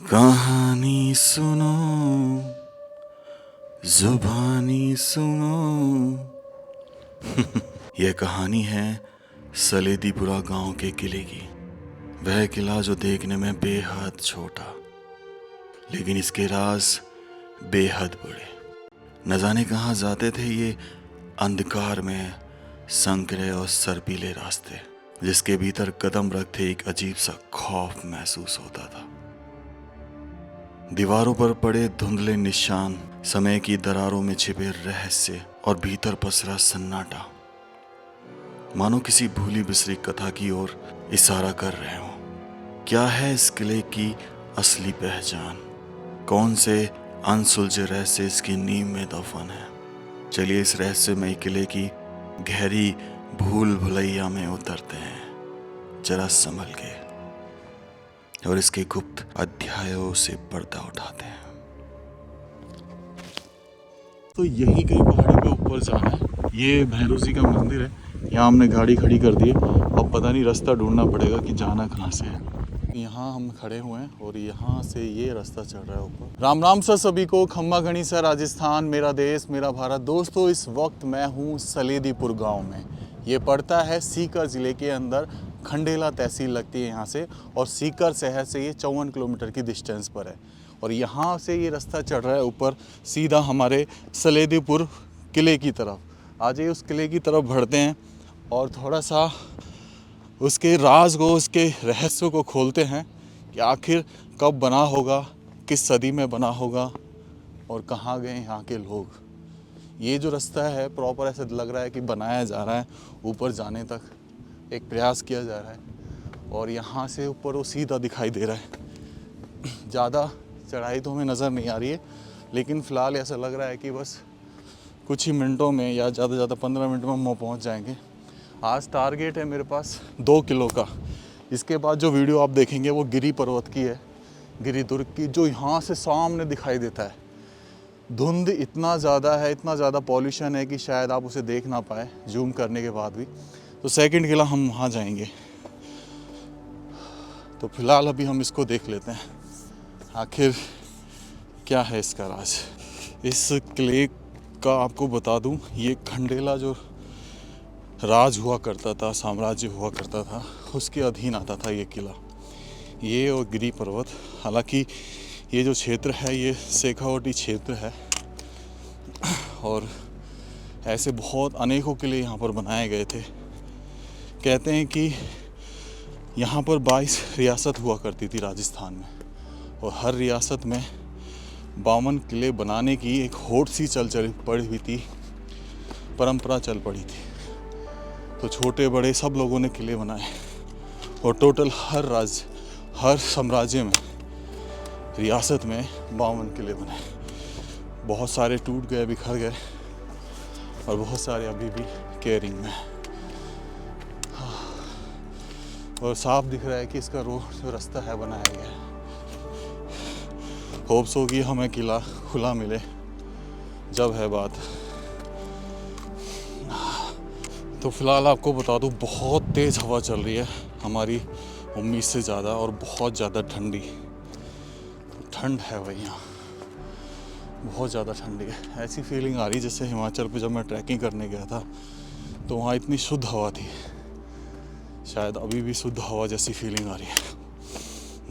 कहानी सुनो, जुबानी सुनो। यह कहानी है सलेदीपुरा गांव के किले की। वह किला जो देखने में बेहद छोटा, लेकिन इसके राज बेहद बड़े। न जाने कहाँ जाते थे ये अंधकार में संकरे और सर्पीले रास्ते, जिसके भीतर कदम रखते एक अजीब सा खौफ महसूस होता था। दीवारों पर पड़े धुंधले निशान, समय की दरारों में छिपे रहस्य और भीतर पसरा सन्नाटा मानो किसी भूली बिसरी कथा की ओर इशारा कर रहे हो। क्या है इस किले की असली पहचान? कौन से अनसुलझे रहस्य इसकी नींव में दफन है? चलिए इस रहस्यमय किले की गहरी भूल भुलैया में उतरते हैं, जरा संभल के, और इसके गुप्त अध्यायों से पर्दा उठाते हैं। तो यही कहीं पहाड़ी पे ऊपर जाना है। ये भैरव जी का मंदिर है। यहाँ हमने गाड़ी खड़ी कर दी है। अब पता नहीं रास्ता ढूंढना पड़ेगा कि जाना कहाँ से है। यहाँ हम खड़े हुए हैं और यहाँ से ये रास्ता चल रहा है ऊपर। राम राम सर सभी को। खम्मा घनी सर, राजस्थान मेरा देश मेरा भारत। दोस्तों, इस वक्त मैं हूँ सलेदीपुर गाँव में। ये पड़ता है सीकर ज़िले के अंदर। खंडेला तहसील लगती है यहाँ से, और सीकर शहर से ये 54 किलोमीटर की डिस्टेंस पर है। और यहाँ से ये रास्ता चढ़ रहा है ऊपर सीधा हमारे सलेदीपुर किले की तरफ। आज ये उस किले की तरफ बढ़ते हैं और थोड़ा सा उसके राज को, उसके रहस्यों को खोलते हैं कि आखिर कब बना होगा, किस सदी में बना होगा और कहाँ गए यहाँ के लोग। ये जो रास्ता है प्रॉपर ऐसे लग रहा है कि बनाया जा रहा है, ऊपर जाने तक एक प्रयास किया जा रहा है। और यहाँ से ऊपर वो सीधा दिखाई दे रहा है। ज़्यादा चढ़ाई तो हमें नज़र नहीं आ रही है, लेकिन फ़िलहाल ऐसा लग रहा है कि बस कुछ ही मिनटों में या ज़्यादा से ज़्यादा 15 मिनट में हम पहुँच जाएंगे। आज टारगेट है मेरे पास 2 किलो का। इसके बाद जो वीडियो आप देखेंगे वो गिरी पर्वत की है, गिरी दुर्ग की, जो यहाँ से सामने दिखाई देता है। धुंध इतना ज़्यादा है, इतना ज़्यादा पॉल्यूशन है कि शायद आप उसे देख ना पाए जूम करने के बाद भी। तो सेकंड किला हम वहाँ जाएंगे। तो फिलहाल अभी हम इसको देख लेते हैं, आखिर क्या है इसका राज। इस किले का आपको बता दूं, ये खंडेला जो राज हुआ करता था, साम्राज्य हुआ करता था, उसके अधीन आता था ये किला, ये और गिरी पर्वत। हालांकि ये जो क्षेत्र है ये शेखावटी क्षेत्र है, और ऐसे बहुत अनेकों किले यहाँ पर बनाए गए थे। कहते हैं कि यहाँ पर 22 रियासत हुआ करती थी राजस्थान में, और हर रियासत में 52 किले बनाने की एक होड़ सी चल पड़ी हुई थी, परंपरा चल पड़ी थी। तो छोटे बड़े सब लोगों ने किले बनाए, और टोटल हर साम्राज्य में, रियासत में 52 किले बने। बहुत सारे टूट गए, बिखर गए, और बहुत सारे अभी भी केयरिंग में। और साफ दिख रहा है कि इसका जो रास्ता है बनाया गया है। होप्स होगी हमें किला खुला मिले, जब है बात। तो फिलहाल आपको बता दूं, बहुत तेज़ हवा चल रही है, हमारी उम्मीद से ज़्यादा, और बहुत ज़्यादा ठंड है भाई। यहाँ बहुत ज़्यादा ठंडी है। ऐसी फीलिंग आ रही जैसे हिमाचल पे जब मैं ट्रैकिंग करने गया था तो वहाँ इतनी शुद्ध हवा थी। शायद अभी भी शुद्ध हवा जैसी फीलिंग आ रही है।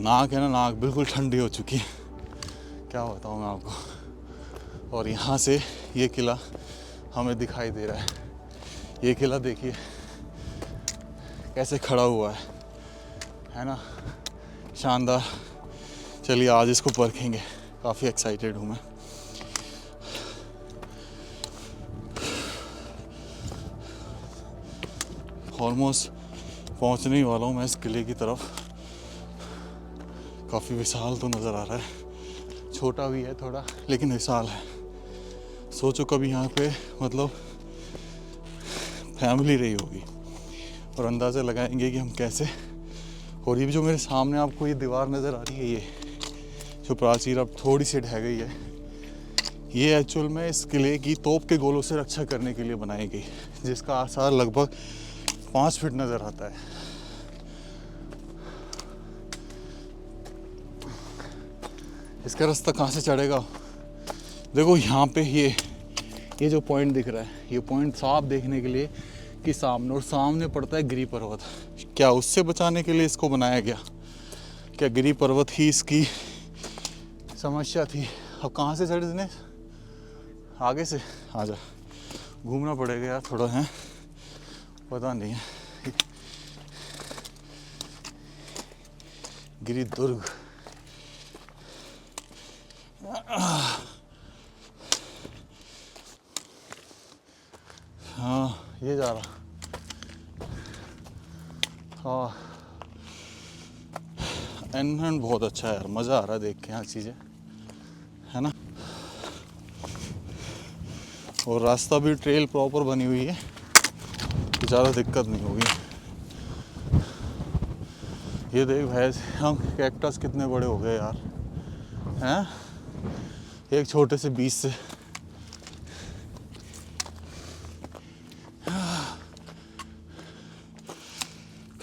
नाक है ना, नाक बिल्कुल ठंडी हो चुकी है, क्या बताऊँ मैं आपको। और यहाँ से ये किला हमें दिखाई दे रहा है। ये किला देखिए कैसे खड़ा हुआ है ना, शानदार। चलिए आज इसको परखेंगे, काफ़ी एक्साइटेड हूँ मैं। ऑलमोस्ट पहुँचने ही वाला हूँ मैं इस किले की तरफ। काफ़ी विशाल तो नज़र आ रहा है, छोटा भी है थोड़ा, लेकिन विशाल है। सोचो कभी यहाँ पे मतलब फैमिली रही होगी, और अंदाज़ा लगाएंगे कि हम कैसे। और ये भी जो मेरे सामने आपको ये दीवार नज़र आ रही है, ये जो प्राचीर अब थोड़ी सी ढह गई है, ये एक्चुअल में इस किले की तोप के गोलों से रक्षा करने के लिए बनाई गई, जिसका आसार लगभग 5 फीट नज़र आता है। इसका रास्ता कहाँ से चढ़ेगा? देखो यहाँ पे ये जो पॉइंट दिख रहा है, ये पॉइंट साफ देखने के लिए कि सामने, और सामने पड़ता है गिरी पर्वत। क्या उससे बचाने के लिए इसको बनाया गया? क्या गिरी पर्वत ही इसकी समस्या थी? अब कहाँ से चढ़े दिनेश? आगे से आ जा, घूमना पड़ेगा यार थोड़ा, है पता नहीं है। गिरी दुर्ग, हाँ ये जा रहा। हाँ एनवायरनमेंट बहुत अच्छा है यार, मज़ा आ रहा है देख के यहाँ चीज़ें, है ना। और रास्ता भी ट्रेल प्रॉपर बनी हुई है, तो ज़्यादा दिक्कत नहीं होगी। ये देख भैंस, हम कैक्टस कितने बड़े हो गए यार, हैं एक छोटे से बीज से।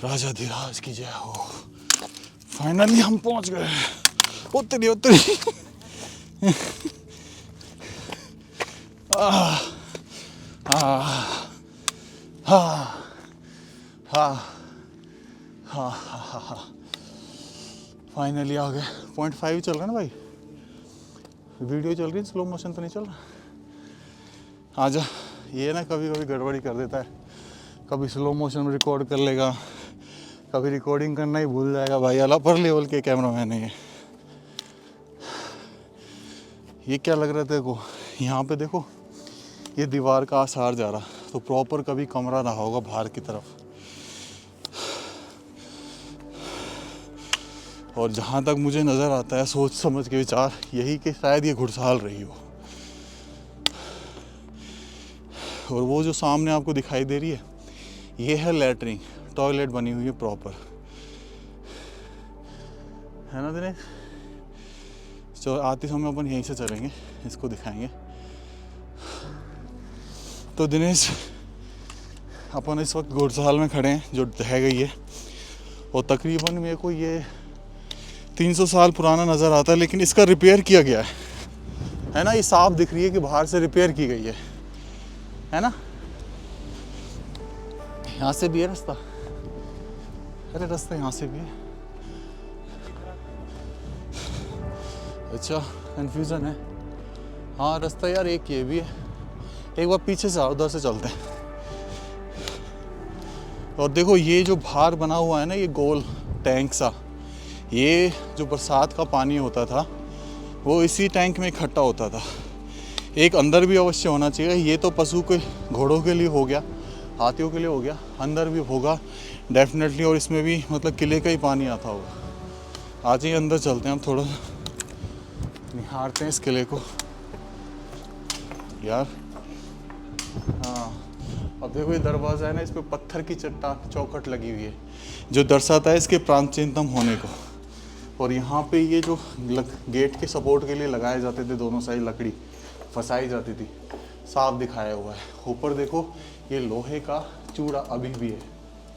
राजा धीराज की जय हो। फाइनली हम पहुंच गए। उतरी उतरी। फाइनली आ गए। 0.5 चल रहा है ना भाई, वीडियो चल रही है, स्लो मोशन तो नहीं चल रहा। आजा, ये ना कभी कभी गड़बड़ी कर देता है, कभी स्लो मोशन में रिकॉर्ड कर लेगा, कभी रिकॉर्डिंग करना ही भूल जाएगा। भाई अलग पर लेवल के कैमरा मैन है ये क्या लग रहा है देखो, यहाँ पे देखो ये दीवार का आसार जा रहा, तो प्रॉपर कभी कमरा रहा होगा बाहर की तरफ। और जहाँ तक मुझे नज़र आता है सोच समझ के विचार यही कि शायद ये घुड़साल रही हो। और वो जो सामने आपको दिखाई दे रही है, ये है लैट्रिन, टॉयलेट बनी हुई है प्रॉपर, है ना दिनेश। तो आते समय अपन यहीं से चलेंगे, इसको दिखाएंगे। तो दिनेश अपन इस वक्त घुड़साल में खड़े हैं जो ढह गई है, और तकरीबन मेरे को ये 300 साल पुराना नज़र आता है, लेकिन इसका रिपेयर किया गया है ना। ये साफ दिख रही है कि बाहर से रिपेयर की गई है ना। यहाँ से भी है रास्ता, अरे रास्ता यहाँ से भी है। अच्छा कन्फ्यूज़न है। हाँ रास्ता यार एक ये भी है, एक बार पीछे से आओ, उधर से चलते हैं। और देखो ये जो बाहर बना हुआ है ना, ये गोल टैंक सा, ये जो बरसात का पानी होता था वो इसी टैंक में इकट्ठा होता था। एक अंदर भी अवश्य होना चाहिए। ये तो पशु के, घोड़ों के लिए हो गया, हाथियों के लिए हो गया, अंदर भी होगा डेफिनेटली। और इसमें भी मतलब किले का ही पानी आता होगा। आज ही अंदर चलते हैं, हम थोड़ा निहारते हैं इस किले को यार। हाँ अब देखो ये दरवाज़ा है ना, इस पर पत्थर की चट्टान चौखट लगी हुई है जो दर्शाता है इसके प्राचीनतम होने को। और यहाँ पे ये जो गेट के सपोर्ट के लिए लगाए जाते थे, दोनों साइड लकड़ी फंसाई जाती थी, साफ दिखाया हुआ है। ऊपर देखो ये लोहे का चूड़ा अभी भी है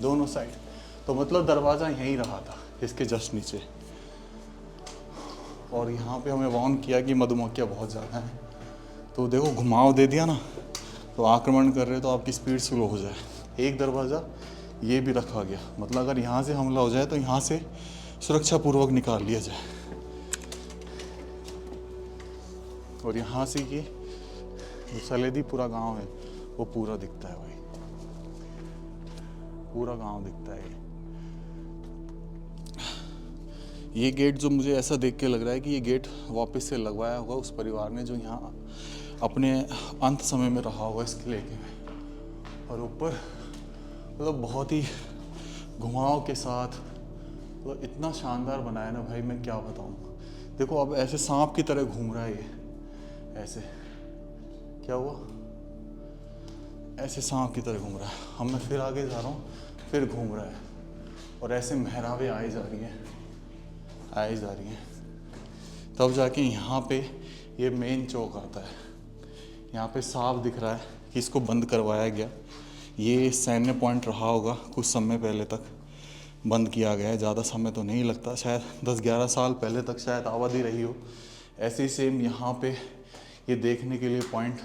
दोनों साइड, तो मतलब दरवाज़ा यहीं रहा था इसके जस्ट नीचे। और यहाँ पे हमें वार्न किया कि मधुमक्खियाँ बहुत ज़्यादा हैं, तो देखो घुमाव दे दिया ना, तो आक्रमण कर रहे तो आपकी स्पीड स्लो हो जाए। एक दरवाज़ा ये भी रखा गया, मतलब अगर यहाँ से हमला हो जाए तो यहाँ से सुरक्षापूर्वक निकाल लिया जाए। और यहाँ से ये जो सलेदीपुरा गांव है वो पूरा दिखता है भाई, पूरा गांव दिखता है। ये गेट जो मुझे ऐसा देख के लग रहा है कि ये गेट वापस से लगवाया होगा उस परिवार ने जो यहाँ अपने अंत समय में रहा होगा इस किले के में। और ऊपर मतलब बहुत ही घुमाव के साथ, मतलब इतना शानदार बनाया ना भाई, मैं क्या बताऊँ। देखो अब ऐसे सांप की तरह घूम रहा है ये, ऐसे क्या हुआ, ऐसे सांप की तरह घूम रहा है। हम मैं फिर आगे जा रहा हूँ, फिर घूम रहा है, और ऐसे महरावे आई जा रही हैं, आई जा रही हैं। तब जाके यहाँ पे ये मेन चौक आता है। यहाँ पे साफ दिख रहा है कि इसको बंद करवाया गया। ये सैन्य पॉइंट रहा होगा कुछ समय पहले तक, बंद किया गया है। ज़्यादा समय तो नहीं लगता, शायद 10-11 साल पहले तक शायद आबादी रही हो, ऐसे ही सेम यहाँ पे ये देखने के लिए पॉइंट,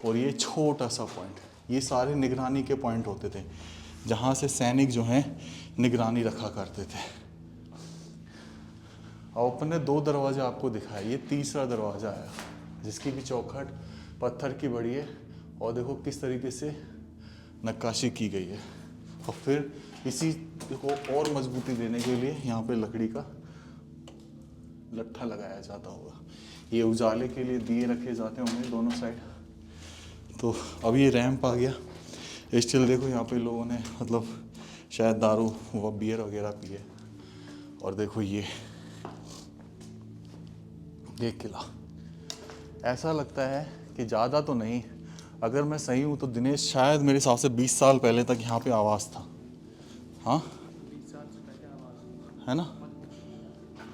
और ये छोटा सा पॉइंट, ये सारे निगरानी के पॉइंट होते थे जहाँ से सैनिक जो हैं निगरानी रखा करते थे। और अपन ने 2 दरवाजे आपको दिखाए, ये तीसरा दरवाज़ा आया जिसकी भी चौखट पत्थर की बड़ी है, और देखो किस तरीके से नक्काशी की गई है। और फिर इसी को और मजबूती देने के लिए यहाँ पे लकड़ी का लट्ठा लगाया जाता होगा। ये उजाले के लिए दिए रखे जाते होंगे दोनों साइड। तो अब ये रैंप आ गया। स्टिल देखो यहाँ पे लोगों ने मतलब शायद दारू व बियर वगैरह पिए। और देखो ये किला, ऐसा लगता है कि ज़्यादा तो नहीं, अगर मैं सही हूँ तो दिनेश शायद मेरे हिसाब से 20 साल पहले तक यहाँ पे आवास था। हाँ 20 साल से पहले आवाज़ है ना।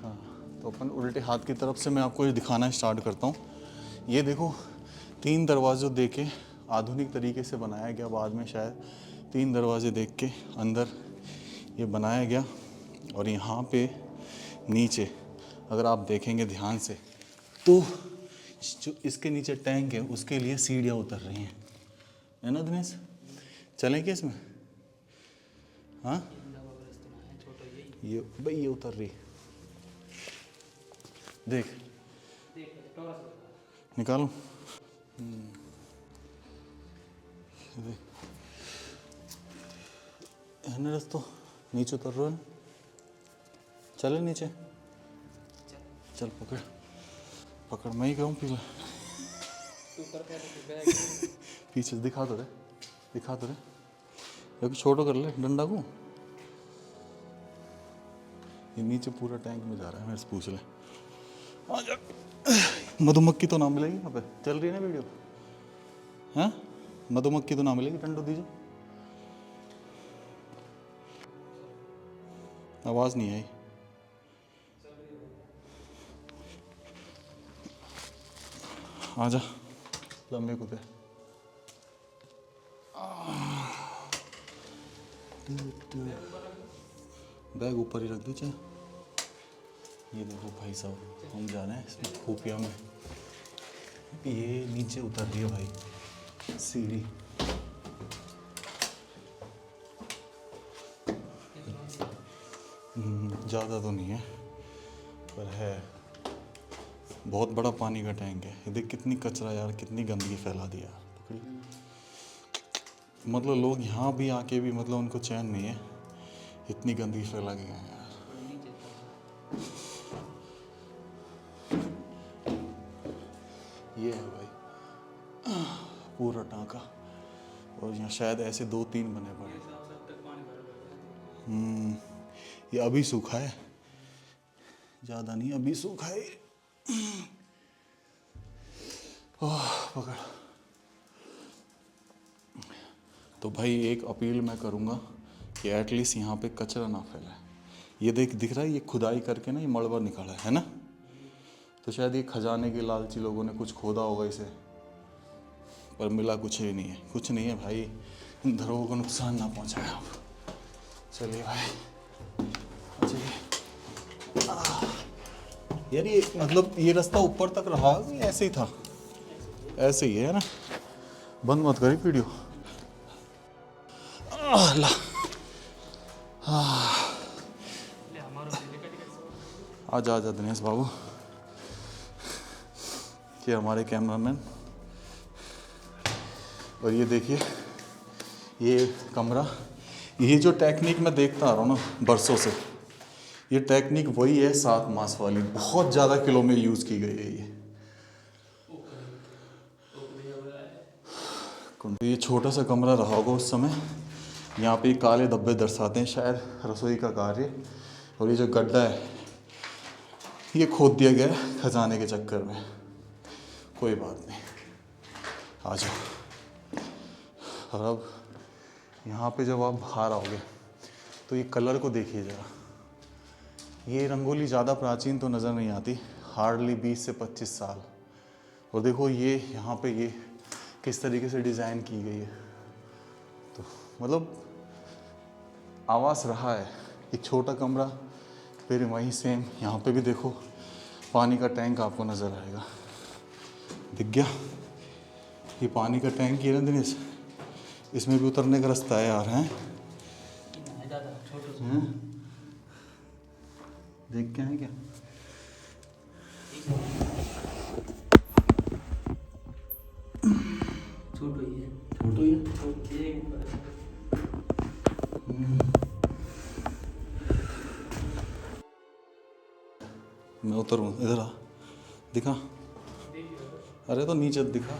हाँ, तो अपन उल्टे हाथ की तरफ से मैं आपको ये दिखाना स्टार्ट करता हूँ। ये देखो 3 दरवाज़ों दे के आधुनिक तरीके से बनाया गया, बाद में शायद 3 दरवाजे देख के अंदर ये बनाया गया। और यहाँ पे नीचे अगर आप देखेंगे ध्यान से तो जो इसके नीचे टैंक है उसके लिए सीढ़ियाँ उतर रही हैं, है ना दिनेश? चलें क्या इसमें? हाँ ये भाई ये उतर रही, देख निकालो। है ना रस्तो, नीचे उतर रहा है। चले नीचे, चल पकड़ पकड़, मैं ही कहूँ पीछे पीछे दिखा तो रहे एक छोटो कर ले डंडा को। ये नीचे पूरा टैंक में जा रहा है, मेरे से पूछ ले। आ जा, मधुमक्खी तो ना मिलेगी यहाँ पे, चल रही है ना वीडियो? हाँ मधुमक्खी तो ना मिलेगी, डंडो दीजिए। आवाज़ नहीं आई। आजा लंबे कूदे। बैग ऊपर ही रख दो चाहे। ये देखो भाई साहब हम जा रहे हैं इसमें खुफिया में। ये नीचे उतर रही है भाई सीढ़ी। ज़्यादा तो नहीं है पर है, बहुत बड़ा पानी का टैंक है। ये देख कितनी कचरा यार, कितनी गंदगी फैला दी यार। मतलब लोग यहाँ भी आके भी मतलब उनको चैन नहीं है, इतनी गंदगी फैला के गए यार। ये है भाई पूरा टांका, और यहाँ शायद ऐसे 2-3 बने पड़े। ये अभी सूखा है, ज़्यादा नहीं अभी सूखा है। पकड़। तो भाई एक अपील मैं करूँगा कि एटलीस्ट यहाँ पे कचरा ना फैलाए। ये दिख रहा है ये खुदाई करके ना ये मलबा निकाला है ना, तो शायद ये खजाने के लालची लोगों ने कुछ खोदा होगा इसे, पर मिला कुछ ही नहीं है। कुछ नहीं है भाई, इन धरोहरों को नुकसान ना पहुँचाए आप। चलिए भाई चलिए। यार ये मतलब ये रास्ता ऊपर तक रहा ऐसे ही था? ऐसे ही है ना। बंद मत करी वीडियो। आजा दिनेश बाबू, ये हमारे कैमरामैन। और ये देखिए ये कमरा, ये जो टेक्निक मैं देखता आ रहा हूँ ना बरसों से, ये टेक्निक वही है 7 मास वाली, बहुत ज़्यादा किलो में यूज़ की गई है ये छोटा सा कमरा रहा होगा उस समय। यहाँ पे काले धब्बे दर्शाते हैं शायद रसोई का कार्य। और ये जो गड्ढा है ये खोद दिया गया है खजाने के चक्कर में। कोई बात नहीं, आ जाओ। और अब यहाँ पे जब आप बाहर आओगे तो ये कलर को देखिए ज़रा। ये रंगोली ज़्यादा प्राचीन तो नज़र नहीं आती, हार्डली 20 से 25 साल। और देखो ये यहाँ पे ये किस तरीके से डिज़ाइन की गई है, तो मतलब आवास रहा है। एक छोटा कमरा, फिर वहीं सेम यहाँ पे भी देखो पानी का टैंक आपको नज़र आएगा, दिख गया? ये पानी का टैंक ही है ना दिनेश, इसमें भी उतरने का रास्ता है यार, हैं? देख के हैं क्या? छोटो ही है। छोटो ही है। मैं उतरूँ, इधर आ, दिखा। अरे तो नीचे दिखा,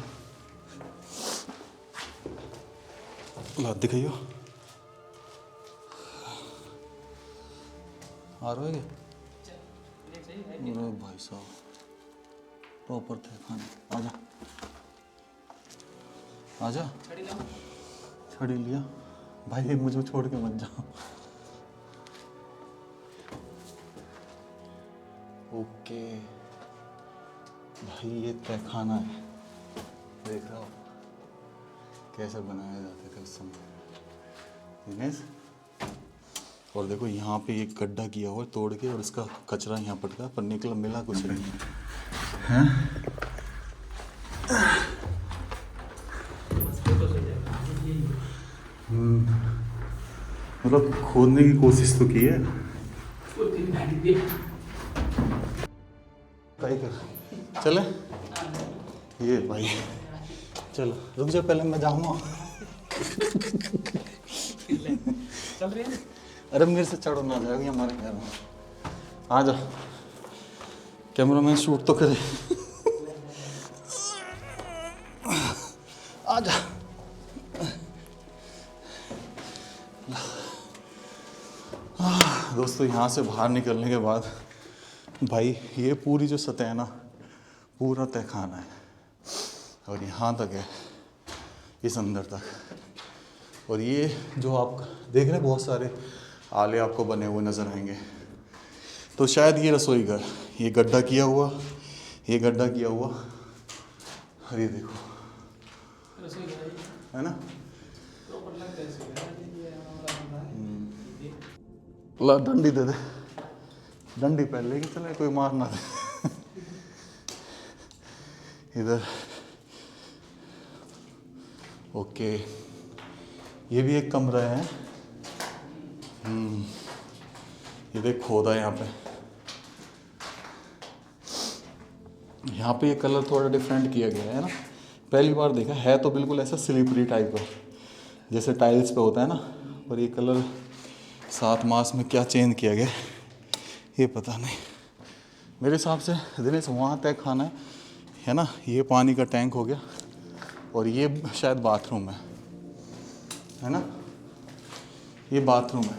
लात दिखाइयो। आ रहे हो क्या? अरे भाई साहब प्रॉपर थे खाने। आजा आजा, छड़ी लिया भाई, मुझे छोड़ के मत जाओ। ओके भाई, ये तहखाना है, देख रहा हो कैसे बनाया जाते थे उस समय दिनेश। और देखो यहाँ पे एक गड्ढा किया हुआ है तोड़ के, और इसका कचरा यहाँ पटका, पर निकला मिला कुछ नहीं है। मतलब खोदने की कोशिश तो की है, कहीं कर चले ये भाई। चलो रुक जाओ, पहले मैं जाऊँगा। चल रहे हैं। अरे मेरे से चढ़ो ना जाएगी हमारे घर में। आ जा, कैमरामैन शूट तो करे। आ जा। दोस्तों यहाँ से बाहर निकलने के बाद भाई ये पूरी जो सतह है ना, पूरा तहखाना है, और यहाँ तक है, इस अंदर तक। और ये जो आप देख रहे हैं बहुत सारे आले आपको बने हुए नज़र आएंगे, तो शायद ये रसोई घर, ये गड्ढा किया हुआ, ये गड्ढा किया हुआ, और ये देखो है ना। ला डंडी दे दे, डंडी पहले की चले, कोई मार ना दे। इधर ओके, ये भी एक कमरा है। ये देख खोदा है यहाँ पे। यहाँ पे ये कलर थोड़ा डिफरेंट किया गया है ना, पहली बार देखा है। तो बिल्कुल ऐसा स्लिपरी टाइप का, जैसे टाइल्स पे होता है ना, और ये कलर 7 मास में क्या चेंज किया गया ये पता नहीं। मेरे हिसाब से दिनेश वहाँ तय खाना है ना। ये पानी का टैंक हो गया, और ये शायद बाथरूम है ना, ये बाथरूम है।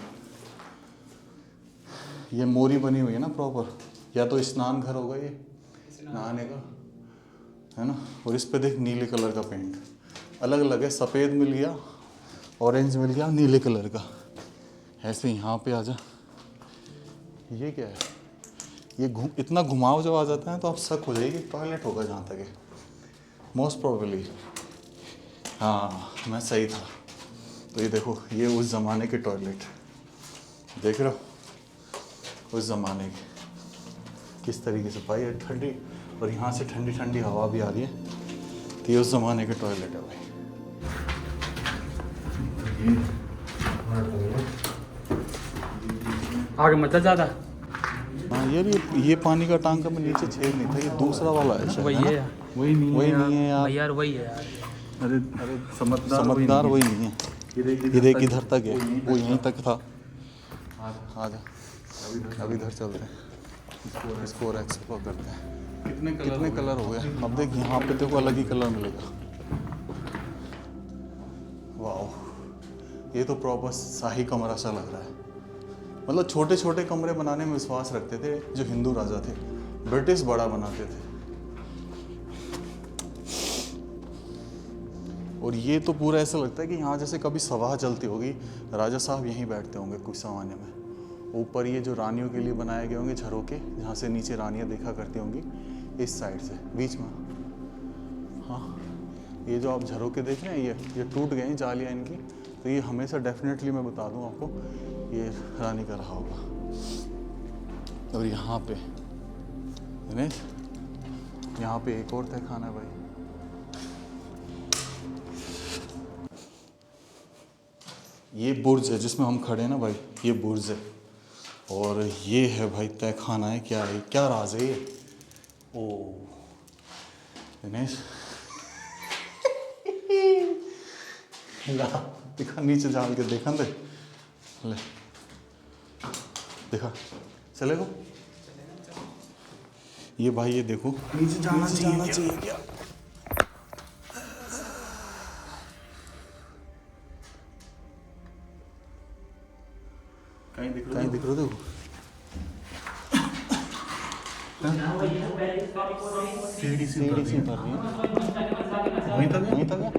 ये मोरी बनी हुई है ना प्रॉपर, या तो स्नान घर होगा ये, नहाने का है ना। और इस पे देख नीले कलर का पेंट अलग अलग है, सफ़ेद मिल गया, ऑरेंज मिल गया, नीले कलर का। ऐसे यहाँ पे आ जा। ये क्या है? ये इतना घुमाव जब आ जाता है तो आप शक हो जाएगी टॉयलेट होगा जहाँ तक है, मोस्ट प्रोबेबली। हाँ मैं सही था। तो ये देखो, ये उस ज़माने के टॉयलेट देख रहे हो, उस ज़माने के किस तरीके से पाई है ठंडी, और यहाँ से ठंडी ठंडी हवा भी आ रही है। तो ये उस ज़माने के टॉयलेट है भाई। आगे मत जा ज़्यादा। हाँ ये पानी का टांग का में नीचे छेद नहीं था, ये दूसरा वाला है शायद, वही है है ना? यार, वही नहीं है यार। यार वही है यार। अरे समझदार वही नहीं है। ये देख इधर तक है, वो यहीं तक था। आ जा, अभी इधर चलते हैं, इसको और एक्सप्लोर करते हैं। कितने कलर हो गए अब देख, यहाँ पे देखो अलग ही कलर मिलेगा। वाह, ये तो प्रॉपर शाही कमरा सा लग रहा है। मतलब छोटे छोटे कमरे बनाने में विश्वास रखते थे जो हिंदू राजा थे, ब्रिटिश बड़ा बनाते थे। और ये तो पूरा ऐसा लगता है कि यहाँ जैसे कभी सभा चलती होगी, राजा साहब यहीं बैठते होंगे कुछ सामान्य में। ऊपर ये जो रानियों के लिए बनाए गए होंगे झरोके, जहाँ से नीचे रानियाँ देखा करती होंगी, इस साइड से बीच में। हाँ, ये जो आप झरोके देख रहे हैं, ये टूट गए हैं जालियाँ इनकी, तो ये हमेशा डेफिनेटली मैं बता दूँ आपको, ये रानी का रहा होगा। और यहाँ पे दिनेश, यहाँ पे एक और तहखाना है भाई। ये बुर्ज है जिसमें हम खड़े हैं ना भाई, ये बुर्ज है। और ये है भाई तहखाना है। क्या है, क्या राज है ये? ओ दिनेश दिखा, नीचे झाल के देखा दे, ले देखा, चलेगा ये भाई। ये देखो नीचे जाना चाहिए क्या? कहीं दिख रहा देखो। सीढ़ी सी उतर रही है। वहीं तक है।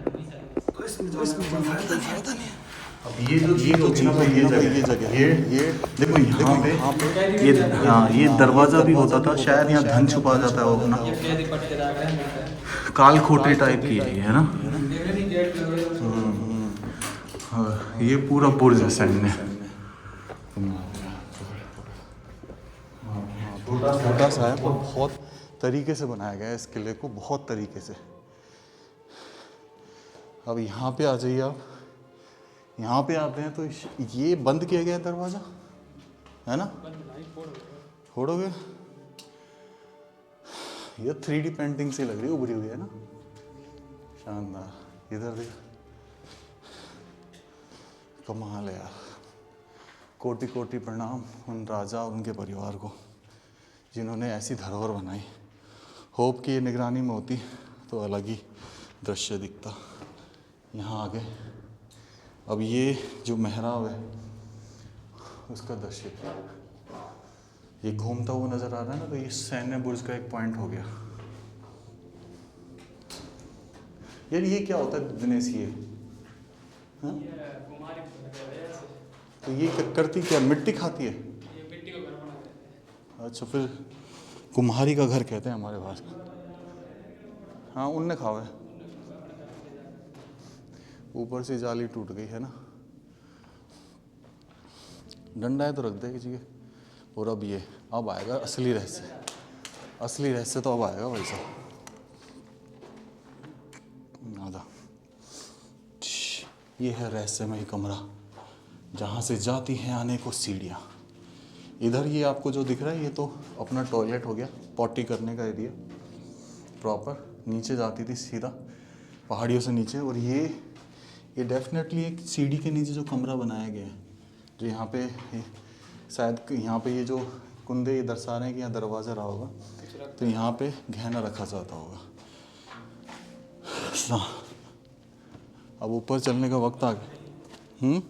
अब ये जो चीज़ है ये जगह ये देखो यहाँ पे ये, हाँ ये दरवाज़ा भी होता था शायद। यहाँ धन छुपा जाता है वो अपना। काल खोटे टाइप की है ना। हाँ, ये पूरा बुर्ज है सैन्य। छोटा सा है पर बहुत तरीके से बनाया गया है इस किले को, बहुत तरीके से। अब यहाँ पे आ जाइए आप। यहाँ पे आते हैं तो ये बंद किया गया है दरवाज़ा, है ना? फोड़ोगे? ये 3D पेंटिंग सी लग रही है, उभरी हुई है ना, शानदार। इधर देखो, कमाल है यार। कोटि कोटि प्रणाम उन राजा और उनके परिवार को जिन्होंने ऐसी धरोहर बनाई। होप की ये निगरानी में होती तो अलग ही दृश्य दिखता। यहाँ आगे अब ये जो मेहराब है उसका दृश्य, ये घूमता हुआ नजर आ रहा है ना, तो ये सैन्य बुर्ज का एक पॉइंट हो गया। यार ये क्या होता है दिनेश? ये हाँ? तो ये करती क्या, मिट्टी खाती है? ये मिट्टी का घर बना। अच्छा, फिर कुम्हारी का घर कहते हैं हमारे पास। हाँ, उनने खावा है। ऊपर से जाली टूट गई है ना। डंडा है तो रख दे किसी के। और अब ये अब आएगा असली रहस्य। असली रहस्य तो अब आएगा भाई साहब। आधा ये है रहस्यमय कमरा जहाँ से जाती हैं आने को सीढ़ियाँ। इधर ये आपको जो दिख रहा है ये तो अपना टॉयलेट हो गया, पॉटी करने का एरिया प्रॉपर। नीचे जाती थी सीधा पहाड़ियों से नीचे। और ये डेफिनेटली एक सीढ़ी के नीचे जो कमरा बनाया गया है, जो यहाँ पे शायद यहाँ पे ये जो कुंदे ये दर्शा रहे हैं कि यहाँ दरवाज़ा रहा होगा, तो यहाँ पे गहना रखा जाता होगा। अब ऊपर चलने का वक्त आ गया।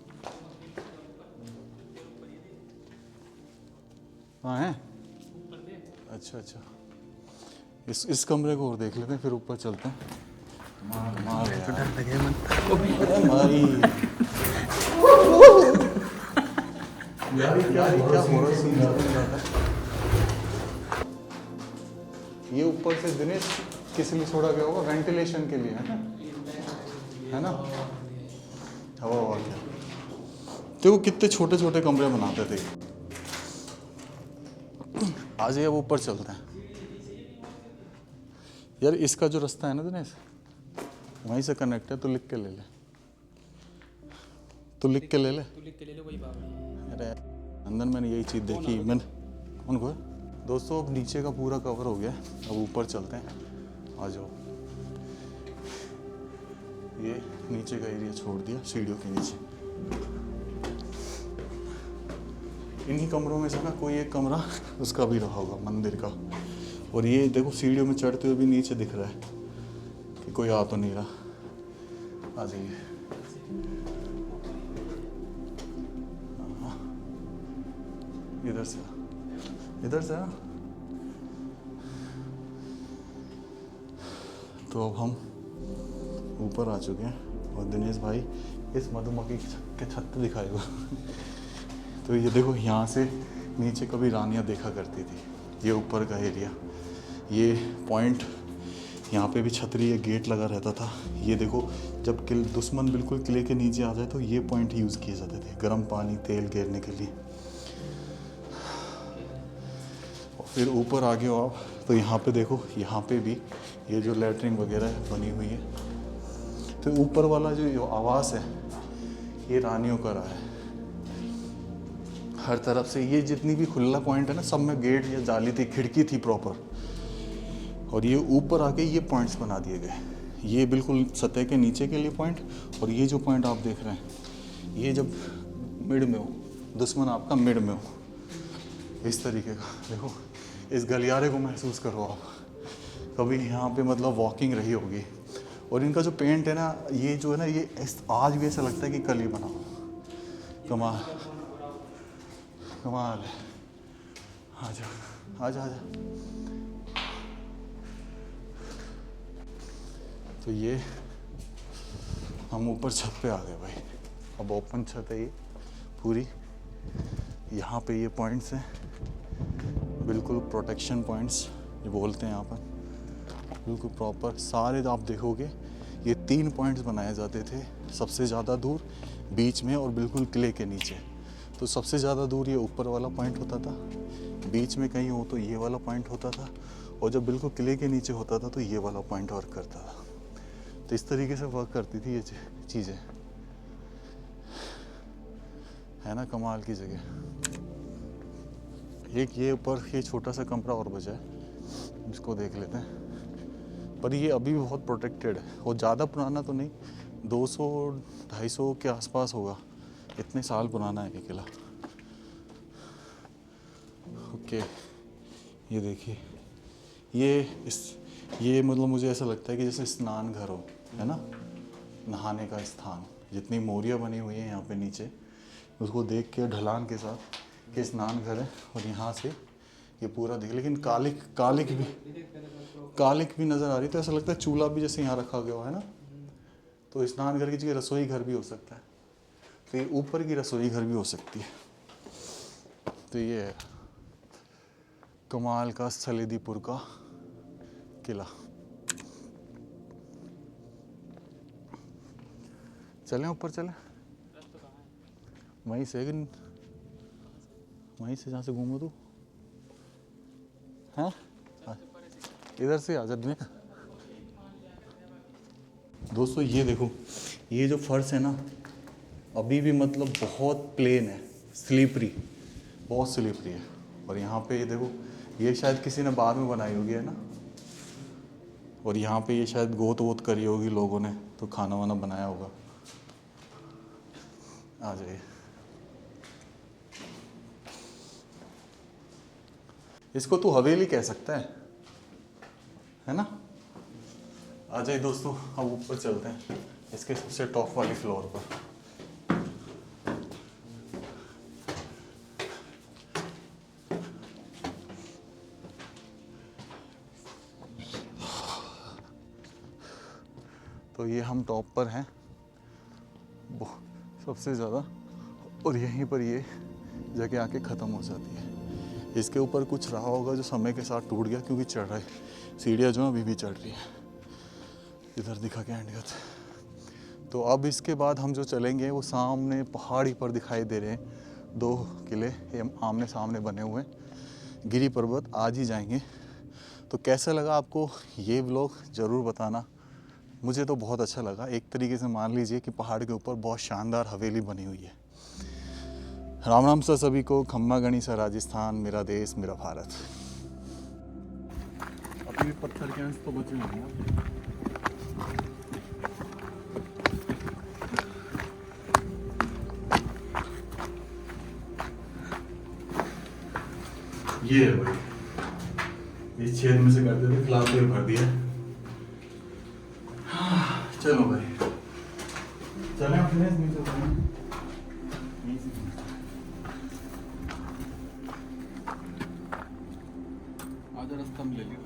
हाँ है। अच्छा, इस कमरे को और देख लेते हैं, फिर ऊपर चलते हैं। मार यार क्या हो रहा सीन है। ये ऊपर से दिनेश किस लिए छोड़ा गया होगा? वेंटिलेशन के लिए, है ना? हवा क्या देखो कितने छोटे छोटे कमरे बनाते थे। आज ये ऊपर चलते हैं यार। इसका जो रास्ता है ना दिनेश, वहीं से कनेक्ट है। तो लिख के ले ले, तू लिख के ले ले। वही बात है। अरे अंदर मैंने यही चीज़ देखी। मैंने उनको दोस्तों अब नीचे का पूरा कवर हो गया, अब ऊपर चलते हैं। आ जाओ। ये नीचे का एरिया छोड़ दिया सीढ़ियों के नीचे। इन्हीं कमरों में से ना कोई एक कमरा उसका भी रहा होगा, मंदिर का। और ये देखो सीढ़ियों में चढ़ते हुए भी नीचे दिख रहा है कि कोई आ तो नहीं रहा। आ जाइए। इधर से तो अब हम ऊपर आ चुके हैं और दिनेश भाई इस मधुमक्खी के छत दिखाएगा। तो ये देखो यहाँ से नीचे कभी रानियाँ देखा करती थी। ये ऊपर का एरिया, ये पॉइंट, यहाँ पे भी छतरी ये गेट लगा रहता था। ये देखो जब दुश्मन बिल्कुल किले के नीचे आ जाए तो ये पॉइंट यूज़ किए जाते थे गर्म पानी तेल घेरने के लिए। और फिर ऊपर आ गए हो आप तो यहाँ पे देखो, यहाँ पे भी ये जो लैट्रिन वगैरह है बनी हुई है। तो ऊपर वाला जो आवास है ये रानियों का रहा है। हर तरफ से ये जितनी भी खुला पॉइंट है ना, सब में गेट या जाली थी, खिड़की थी प्रॉपर। और ये ऊपर आके ये पॉइंट्स बना दिए गए, ये बिल्कुल सतह के नीचे के लिए पॉइंट। और ये जो पॉइंट आप देख रहे हैं ये जब मिड में हो, दुश्मन आपका मिड में हो, इस तरीके का। देखो इस गलियारे को महसूस करो आप, कभी यहाँ पे मतलब वॉकिंग रही होगी। और इनका जो पेंट है ना, ये जो है ना, ये आज भी ऐसा लगता है कि कल ही बना हो। कमाल कमाल है। आजा आजा आजा। तो ये हम ऊपर छत पे आ गए भाई। अब ओपन छत है ये पूरी। यहाँ पे ये पॉइंट्स हैं, बिल्कुल प्रोटेक्शन पॉइंट्स जो बोलते हैं यहाँ पर, बिल्कुल प्रॉपर। सारे आप देखोगे ये 3 पॉइंट्स बनाए जाते थे, सबसे ज़्यादा दूर, बीच में और बिल्कुल किले के नीचे। तो सबसे ज़्यादा दूर ये ऊपर वाला पॉइंट होता था, बीच में कहीं हो तो ये वाला पॉइंट होता था, और जब बिल्कुल किले के नीचे होता था तो ये वाला पॉइंट वर्क करता था। तो इस तरीके से वर्क करती थी ये चीज़ें, है ना, कमाल की जगह। एक ये ऊपर ये छोटा सा कमरा और बचा है, इसको देख लेते हैं। पर ये अभी भी बहुत प्रोटेक्टेड है, और ज़्यादा पुराना तो नहीं, 200-250 के आसपास होगा, इतने साल पुराना है ये किला। ओके, ये देखिए, ये मतलब मुझे ऐसा लगता है कि जैसे स्नान घर हो, है ना, नहाने का स्थान। जितनी मोरियाँ बनी हुई हैं यहाँ पे नीचे, उसको देख के ढलान के साथ कि स्नान घर है। और यहाँ से ये पूरा देख, लेकिन कालिक भी नज़र आ रही, तो ऐसा लगता है चूल्हा भी जैसे यहाँ रखा गया है ना। तो स्नान घर की जगह रसोई घर भी हो सकता है, तो ये ऊपर की रसोई घर भी हो सकती है। तो ये है कमाल का सलेदीपुर का किला। चलें ऊपर, चलें वहीं से, जहाँ से घूमो तू, हाँ इधर से आ जा। दोस्तों ये देखो, ये जो फर्श है ना, अभी भी मतलब बहुत प्लेन है, स्लिपरी, बहुत स्लिपरी है। और यहाँ पे ये देखो, ये शायद किसी ने बाद में बनाई होगी, है ना। और यहाँ पे ये शायद गोत वोत करी होगी लोगों ने, तो खाना वाना बनाया होगा। आ जाइए। इसको तू हवेली कह सकता है ना। आ जाइए दोस्तों, अब ऊपर चलते हैं, इसके सबसे टॉप वाली फ्लोर पर। तो ये हम टॉप पर हैं सबसे ज़्यादा, और यहीं पर ये जगह आके ख़त्म हो जाती है। इसके ऊपर कुछ रहा होगा जो समय के साथ टूट गया, क्योंकि चढ़ रहा है, सीढ़ियाँ जो अभी भी चढ़ रही है। इधर दिखा के एंड करते। तो अब इसके बाद हम जो चलेंगे वो सामने पहाड़ी पर दिखाई दे रहे हैं 2 किले, ये आमने सामने बने हुए हैं। गिरी पर्वत आज ही जाएंगे। तो कैसा लगा आपको ये व्लॉग ज़रूर बताना। मुझे तो बहुत अच्छा लगा। एक तरीके से मान लीजिए कि पहाड़ के ऊपर बहुत शानदार हवेली बनी हुई है। राम राम सर सभी को। खम्मा गणिसा राजस्थान, मेरा देश मेरा भारत। अभी भी पत्थर के अंश तो बचे हुए हैं। ये है भाई, इस छेद में से करते थे, फिलहाल तो ये भर दिया। चलो भाई चलें अपने आधा रास्ता में ले लिया।